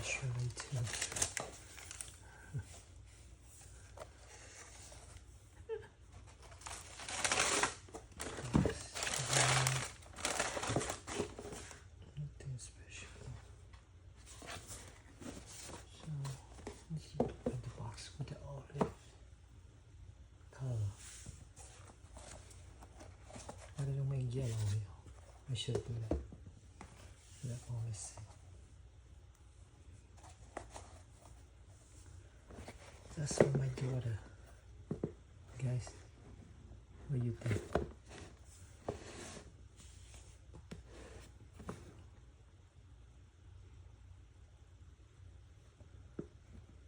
Surely too. Nothing special. So let's open the box with the olive color. Talagang may yellow here. I should do that. That always say. That's for my daughter. Guys, what do you think?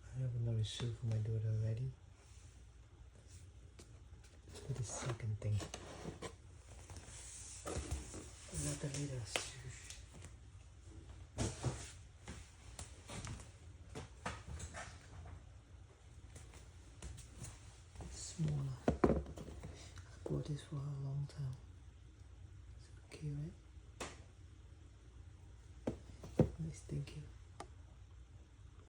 I have another shoe for my daughter already. For the second thing. Another little shoe. Smaller. I bought this for a long time. So cute, right?